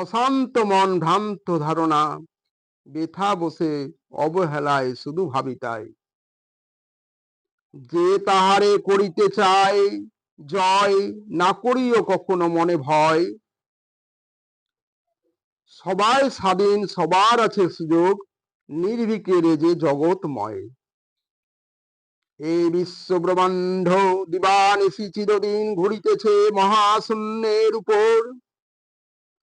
অশান্ত মন ভ্রান্ত ধারণা, বৃথা বসে অবহেলায় শুধু ভাবি তাই। যে তাহারে করিতে চায় জয়, না করিও কখনো মনে ভয়। সবাই স্বাধীন, সবার আছে সুযোগ, নির্ভীকের যে জগৎময়। এই বিশ্ব ব্রহ্মাণ্ড দিবানিশি চিরদিন ঘুরিতেছে মহাশূন্যের উপর।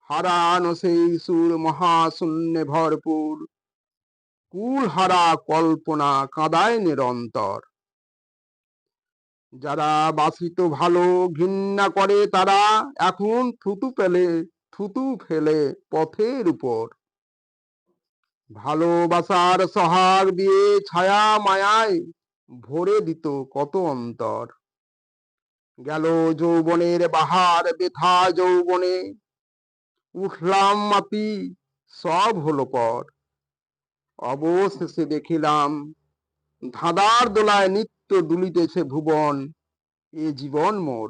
হারানো সেই সুর মহাশূন্যে ভরপুর, কুল হারা কল্পনা কাঁদায় নিরন্তর। যারা বাসিত ভালো ঘৃণা করে তারা এখন থুতু ফেলে পথের উপর। ভালোবাসার সোহাগ দিয়ে ছায়া মায়ায় ভরে দিত কত অন্তর। গেল যৌবনের বাহার বৃথা যৌবনে, উঠলাম মাপি সব হলো পর। অবশেষে দেখিলাম ধাঁধার দোলায় নিত্য দুলিতেছে ভুবন, এ জীবন মোর।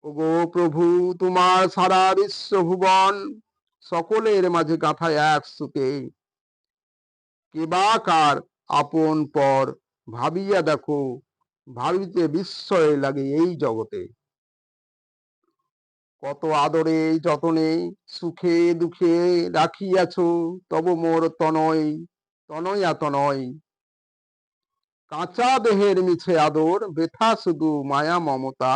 ওগো প্রভু, তোমার সারা বিশ্ব ভুবন, সকলের মাঝে গাঁথা এক সুতে। কে বা কার আপন পর ভাবিয়া দেখো, ভাবিতে বিস্ময় লাগে এই জগতে। কত আদরে যতনে সুখে দুঃখে রাখিয়াছ তব মোর তনয় তনয়া তনয়। কাঁচা দেহের মিছে আদর, বৃথা শুধু মায়া মমতা,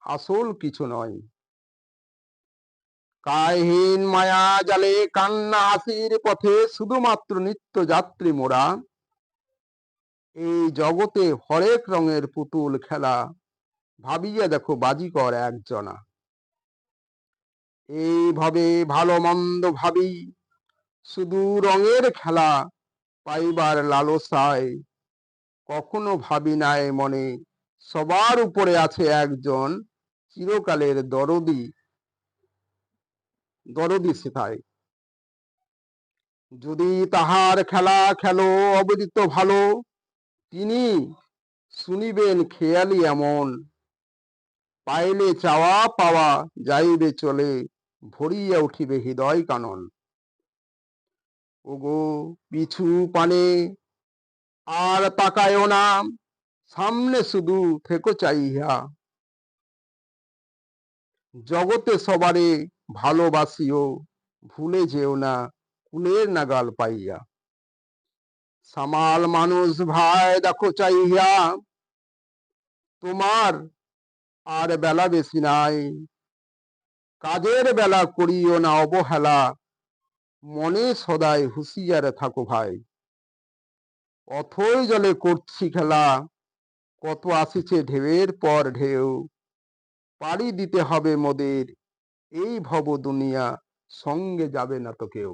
আসল কিছু নয়। কায়হীন মায়া জালে কান্না হাসির পথে শুধুমাত্র নিত্য যাত্রী মোরা। এই জগতে হরেক রঙের পুতুল খেলা, ভাবিয়া দেখো বাজিকর একজনা। এইভাবে ভালো মন্দ ভাবি, শুধু রঙের খেলা পাইবার লালসায়। কখনো ভাবি নাই মনে সবার উপরে আছে একজন চিরকালের দরদি সেথায়। যদি তাহার খেলা খেলো অবিদিত ভালো, তিনি শুনিবেন খেয়ালি এমন। পাইলে চাওয়া পাওয়া যাইবে চলে, ভরিয়া উঠিবে হৃদয় কানন। ওগো পিছু পানে আর তাকায়ও না, সামনে শুধু থেকো চাইয়া। জগতে সবারে ভালোবাসিও, ভুলে যেও না কুলের নাগাল পাইয়া। সামাল মানুষ ভাই দেখো চাইয়া, তোমার আর বেলা বেশি নাই। কাজের বেলা করিও না অবহেলা, মনে সদাই হুঁশিয়ার থাকো ভাই। অথই জলে করছি খেলা, কত আসিছে ঢেউয়ের পর ঢেউ। পাড়ি দিতে হবে মোদের এই ভব দুনিয়া, সঙ্গে যাবে না তো কেউ।